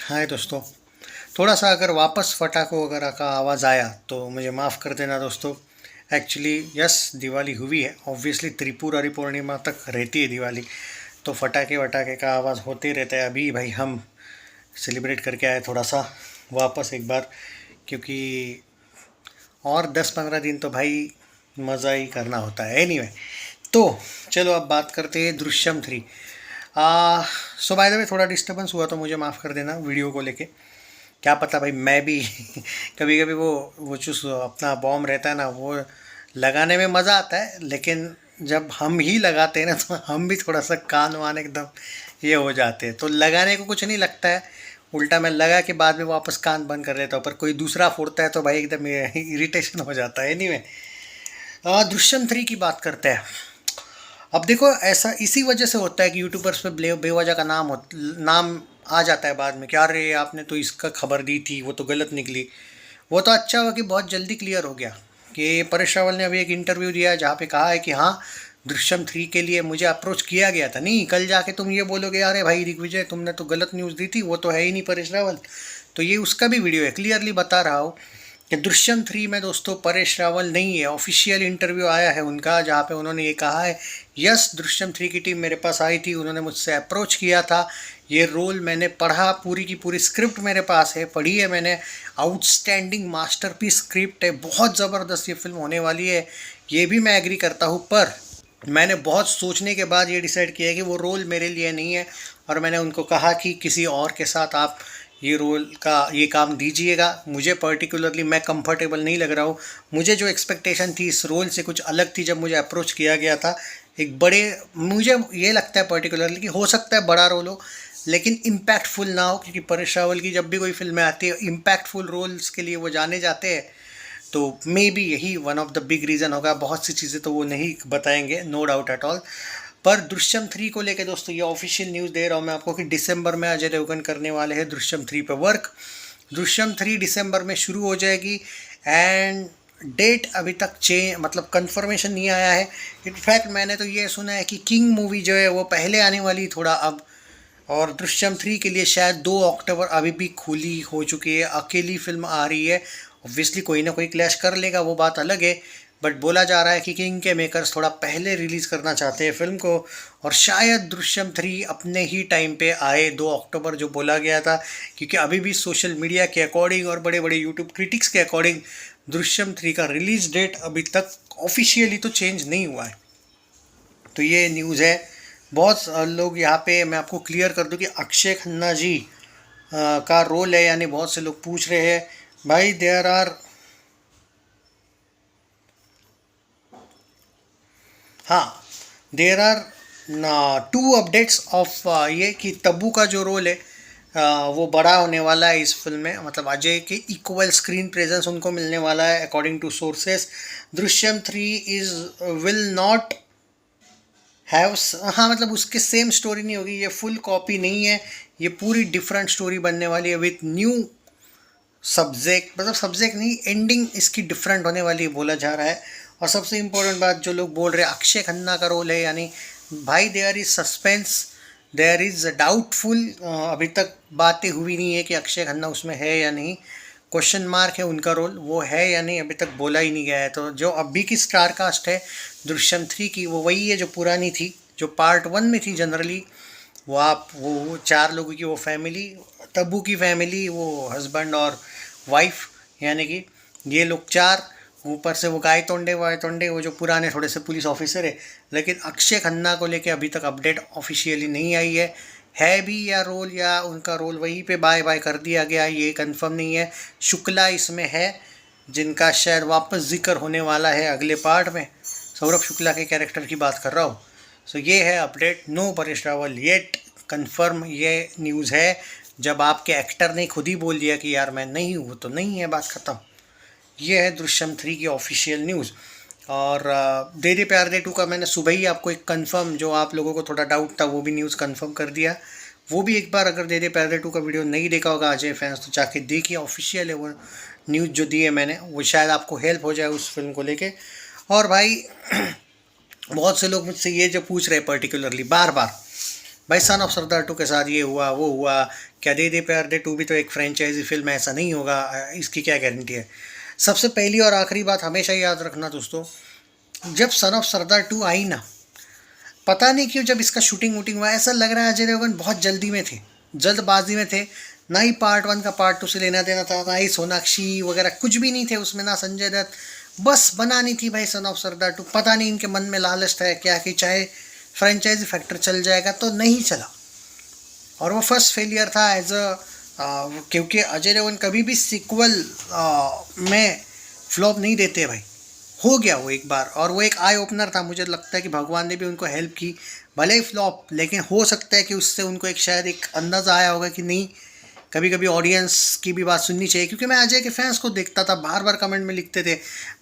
हाय दोस्तों। थोड़ा सा अगर वापस पटाखों वगैरह का आवाज़ आया तो मुझे माफ़ कर देना दोस्तों। एक्चुअली यस, दिवाली हुई है। ऑब्वियसली त्रिपुरारी पूर्णिमा तक रहती है दिवाली, तो फटाके वटाके का आवाज़ होते रहता है। अभी भाई हम सेलिब्रेट करके आए थोड़ा सा वापस एक बार, क्योंकि और 10-15 दिन तो भाई मज़ा ही करना होता है। एनीवे, तो चलो अब बात करते हैं दृश्यम 3। सो बाय द वे, थोड़ा डिस्टर्बेंस हुआ तो मुझे माफ़ कर देना वीडियो को लेके। क्या पता भाई, मैं भी कभी कभी वो जो अपना बॉम्ब रहता है ना, वो लगाने में मज़ा आता है, लेकिन जब हम ही लगाते हैं ना तो हम भी थोड़ा सा कान वान एकदम ये हो जाते हैं। तो लगाने को कुछ नहीं लगता है, उल्टा मैं लगा के बाद में वापस कान बंद कर देता हूँ, पर कोई दूसरा फोड़ता है तो भाई एकदम इरिटेशन हो जाता है। एनीवे, दृश्यम 3 की बात करते हैं। अब देखो, ऐसा इसी वजह से होता है कि यूट्यूबर्स पे बेवजह का नाम आ जाता है बाद में कि अरे आपने तो इसका खबर दी थी, वो तो गलत निकली। वो तो अच्छा हुआ कि बहुत जल्दी क्लियर हो गया कि परेश रावल ने अभी एक इंटरव्यू दिया है जहाँ पे कहा है कि हाँ, दृश्यम 3 के लिए मुझे अप्रोच किया गया था। नहीं, कल जाके तुम ये बोलोगे अरे भाई दिग्विजय तुमने तो गलत न्यूज़ दी थी, वो तो है ही नहीं परेश रावल। तो ये उसका भी वीडियो है, क्लियरली बता रहा हूँ कि दृश्यम 3 में दोस्तों परेश रावल नहीं है। ऑफिशियल इंटरव्यू आया है उनका जहाँ पे उन्होंने ये कहा है, यस दृश्यम 3 की टीम मेरे पास आई थी, उन्होंने मुझसे अप्रोच किया था। ये रोल मैंने पढ़ा, पूरी की पूरी स्क्रिप्ट मेरे पास है, पढ़ी है मैंने। आउटस्टैंडिंग मास्टरपीस स्क्रिप्ट है, बहुत ज़बरदस्त ये फिल्म होने वाली है, ये भी मैं एग्री करता हूँ। पर मैंने बहुत सोचने के बाद ये डिसाइड किया है कि वो रोल मेरे लिए नहीं है। और मैंने उनको कहा कि किसी और के साथ आप ये रोल का ये काम दीजिएगा। मुझे पर्टिकुलरली मैं कंफर्टेबल नहीं लग रहा हूँ। मुझे जो एक्सपेक्टेशन थी इस रोल से कुछ अलग थी जब मुझे अप्रोच किया गया था। एक बड़े, मुझे ये लगता है पर्टिकुलरली कि हो सकता है बड़ा रोल हो, लेकिन इम्पैक्टफुल ना हो, क्योंकि परेश रावल की जब भी कोई फिल्में आती है इम्पैक्टफुल रोल्स के लिए वो जाने जाते हैं। तो मे बी यही one of the big reason होगा। बहुत सी चीज़ें तो वो नहीं बताएंगे, नो डाउट एट ऑल। पर दृश्यम 3 को लेके दोस्तों ये ऑफिशियल न्यूज़ दे रहा हूँ मैं आपको कि दिसंबर में अजय देवगन करने वाले हैं दृश्यम 3 पे वर्क। दृश्यम 3 दिसंबर में शुरू हो जाएगी। एंड डेट अभी तक मतलब कंफर्मेशन नहीं आया है। इनफैक्ट मैंने तो ये सुना है कि किंग मूवी जो है वो पहले आने वाली थोड़ा अब। और दृश्यम 3 के लिए शायद 2 अक्टूबर अभी भी खुली हो चुकी है, अकेली फिल्म आ रही है। ऑब्वियसली कोई ना कोई क्लैश कर लेगा, वो बात अलग है। बट बोला जा रहा है कि किंग के मेकर्स थोड़ा पहले रिलीज़ करना चाहते हैं फिल्म को। और शायद दृश्यम 3 अपने ही टाइम पे आए, 2 अक्टूबर जो बोला गया था। क्योंकि अभी भी सोशल मीडिया के अकॉर्डिंग और बड़े बड़े यूट्यूब क्रिटिक्स के अकॉर्डिंग दृश्यम 3 का रिलीज़ डेट अभी तक ऑफिशियली तो चेंज नहीं हुआ है। तो ये न्यूज़ है। बहुत लोग यहाँ पे, मैं आपको क्लियर कर दूं कि अक्षय खन्ना जी का रोल है, यानी बहुत से लोग पूछ रहे हैं भाई। देयर आर, हाँ, देर आर 2 अपडेट्स ऑफ ये कि तब्बू का जो रोल है वो बड़ा होने वाला है इस फिल्म में। मतलब अजय के इक्वल स्क्रीन प्रेजेंस उनको मिलने वाला है according to sources. Drishyam 3 is will not have, हाँ मतलब उसके सेम स्टोरी नहीं होगी, ये फुल कॉपी नहीं है, ये पूरी डिफरेंट स्टोरी बनने वाली है विथ न्यू सब्जेक्ट। मतलब सब्जेक्ट नहीं, एंडिंग इसकी डिफरेंट होने वाली बोला जा रहा है। और सबसे इम्पोर्टेंट बात जो लोग बोल रहे हैं अक्षय खन्ना का रोल है, यानी भाई there is suspense, there is doubtful. अभी तक बातें हुई नहीं है कि अक्षय खन्ना उसमें है या नहीं। क्वेश्चन मार्क है उनका रोल, वो है या नहीं अभी तक बोला ही नहीं गया है। तो जो अभी की स्टार कास्ट है दृश्यम 3 की, वो वही है जो पुरानी थी, जो पार्ट 1 में थी जनरली। वो आप वो 4 लोगों की वो फैमिली, तब्बू की फैमिली, वो हस्बैंड और वाइफ, यानी कि ये लोग 4, ऊपर से वो गाय तोंडे वाय तोंडे, वो जो पुराने थोड़े से पुलिस ऑफिसर है। लेकिन अक्षय खन्ना को लेके अभी तक अपडेट ऑफिशियली नहीं आई है भी या रोल, या उनका रोल वहीं पे बाय बाय कर दिया गया, ये कंफर्म नहीं है। शुक्ला इसमें है, जिनका शायद वापस जिक्र होने वाला है अगले पार्ट में। सौरभ शुक्ला के कैरेक्टर की बात कर रहा हूँ। सो ये है update. No Paresh Rawal yet, confirm ये न्यूज़ है। जब आपके एक्टर ने खुद ही बोल दिया कि यार मैं नहीं हूँ तो नहीं है, बात ख़त्म। ये है दृश्यम 3 की ऑफिशियल न्यूज़। और दे दे प्यार दे 2 का मैंने सुबह ही आपको एक कंफर्म, जो आप लोगों को थोड़ा डाउट था वो भी न्यूज़ कंफर्म कर दिया। वो भी एक बार, अगर दे दे प्यार दे 2 का वीडियो नहीं देखा होगा अजय फैंस, तो जाके देखिए, ऑफिशियल है वो न्यूज़ जो दी है मैंने, वो शायद आपको हेल्प हो जाए उस फिल्म को लेके। और भाई बहुत से लोग मुझसे ये जो पूछ रहे हैं पर्टिकुलरली बार बार, भाई सन ऑफ सरदार 2 के साथ ये हुआ वो हुआ, क्या दे दे प्यार दे 2 भी तो एक फ्रेंचाइजी फिल्म है, ऐसा नहीं होगा, इसकी क्या गारंटी है। सबसे पहली और आखिरी बात हमेशा याद रखना दोस्तों, जब सन ऑफ सरदार 2 आई ना, पता नहीं क्यों जब इसका शूटिंग वूटिंग हुआ ऐसा लग रहा है अजय देवगन बहुत जल्दी में थे, जल्दबाजी में थे। ना ही पार्ट 1 का पार्ट 2 से लेना देना था, ना ही सोनाक्षी वगैरह कुछ भी नहीं थे उसमें, ना संजय दत्त, बस बनानी थी भाई सन ऑफ सरदार 2। पता नहीं इनके मन में लालच था क्या कि चाहे फ्रेंचाइजी फैक्टर चल जाएगा, तो नहीं चला। और वो फर्स्ट फेलियर था एज क्योंकि अजय देवगन कभी भी सीक्वल में फ्लॉप नहीं देते भाई। हो गया वो एक बार, और वो एक आई ओपनर था। मुझे लगता है कि भगवान ने भी उनको हेल्प की, भले ही फ्लॉप, लेकिन हो सकता है कि उससे उनको एक शायद एक अंदाज़ा आया होगा कि नहीं, कभी कभी ऑडियंस की भी बात सुननी चाहिए। क्योंकि मैं अजय के फैंस को देखता था, बार बार कमेंट में लिखते थे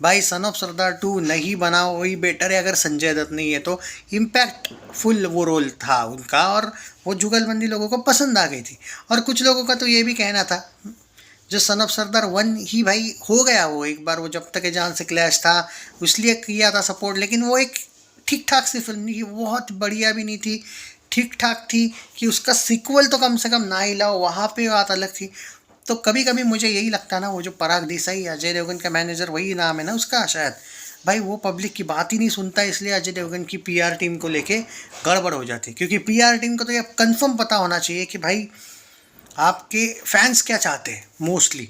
भाई सन ऑफ सरदार 2 नहीं बनाओ, वही बेटर है अगर संजय दत्त नहीं है तो। इम्पैक्टफुल वो रोल था उनका, और वो जुगलबंदी लोगों को पसंद आ गई थी। और कुछ लोगों का तो ये भी कहना था जो सन ऑफ सरदार 1 ही भाई हो गया, वो एक बार वो जब तक जान से क्लैश था इसलिए किया था सपोर्ट, लेकिन वो एक ठीक ठाक सी फिल्म नहीं थी, बहुत बढ़िया भी नहीं थी, ठीक ठाक थी कि उसका सीक्वल तो कम से कम ना ही लाओ, वहाँ पे बात अलग थी। तो कभी कभी मुझे यही लगता ना, वो जो पराग देसाई अजय देवगन का मैनेजर, वही नाम है ना उसका शायद, भाई वो पब्लिक की बात ही नहीं सुनता, इसलिए अजय देवगन की पीआर टीम को लेके गड़बड़ हो जाती है। क्योंकि पीआर टीम को तो ये कंफर्म पता होना चाहिए कि भाई आपके फैंस क्या चाहते हैं मोस्टली,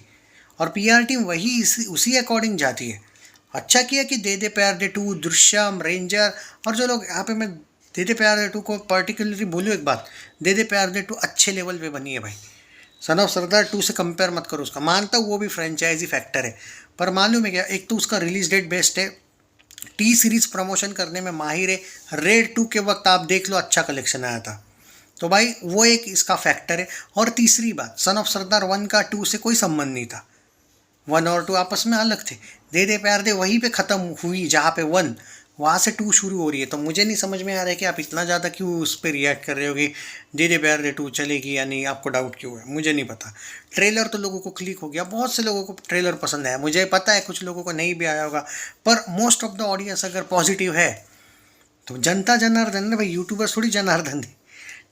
और पीआर टीम वही उसी अकॉर्डिंग जाती है। अच्छा किया कि दे दे प्यार दे 2, दृश्यम, रेंजर, और जो लोग यहाँ पे, मैं दे दे प्यार दे 2 को पर्टिकुलरली बोलूँ एक बात, दे दे प्यार दे 2 अच्छे लेवल पे बनी है भाई। सन ऑफ सरदार 2 से कंपेयर मत करो उसका, मानता हूँ वो भी फ्रेंचाइजी फैक्टर है, पर मालूम है क्या, एक तो उसका रिलीज डेट बेस्ट है, टी सीरीज प्रमोशन करने में माहिर है, रेड 2 के वक्त आप देख लो अच्छा कलेक्शन आया था, तो भाई वो एक इसका फैक्टर है। और तीसरी बात, सन ऑफ सरदार 1 का 2 से कोई संबंध नहीं था, 1 और 2 आपस में अलग थे। दे दे प्यार दे वहीं पे ख़त्म हुई जहाँ पे 1, वहाँ से 2 शुरू हो रही है। तो मुझे नहीं समझ में आ रहा है कि आप इतना ज़्यादा क्यों उस पर रिएक्ट कर रहे हो कि दे दे प्यार दे 2 चलेगी या नहीं, आपको डाउट क्यों है, मुझे नहीं पता। ट्रेलर तो लोगों को क्लिक हो गया, बहुत से लोगों को ट्रेलर पसंद आया, मुझे पता है कुछ लोगों को नहीं भी आया होगा, पर मोस्ट ऑफ द ऑडियंस अगर पॉजिटिव है तो जनता जनार्दन ने भाई, यूट्यूबर्स थोड़ी जनार्दन है।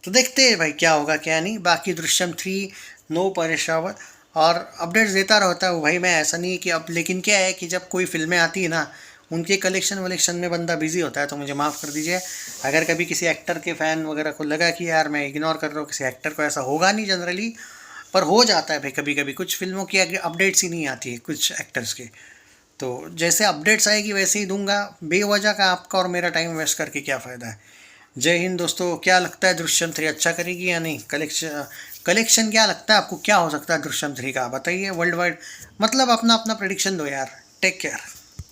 तो देखते हैं भाई क्या होगा क्या नहीं। बाकी दृश्यम 3 नो परेश रावल और अपडेट्स देता रहता है वो भाई, मैं ऐसा नहीं है कि अब, लेकिन क्या है कि जब कोई फिल्में आती है ना, उनके कलेक्शन वलेक्शन में बंदा बिजी होता है, तो मुझे माफ़ कर दीजिए अगर कभी किसी एक्टर के फ़ैन वगैरह को लगा कि यार मैं इग्नोर कर रहा हूँ किसी एक्टर को, ऐसा होगा नहीं जनरली, पर हो जाता है भाई कभी कभी, कुछ फिल्मों की अपडेट्स ही नहीं आती है कुछ एक्टर्स के। तो जैसे अपडेट्स आएगी वैसे ही दूंगा, बेवजह का आपका और मेरा टाइम वेस्ट करके क्या फ़ायदा है। जय हिंद दोस्तों। क्या लगता है दृश्यम 3 अच्छा करेगी या नहीं, कलेक्शन क्या लगता है आपको, क्या हो सकता है दृश्यम 3 का बताइए वर्ल्ड वाइड, मतलब अपना अपना प्रेडिक्शन दो यार। Take care.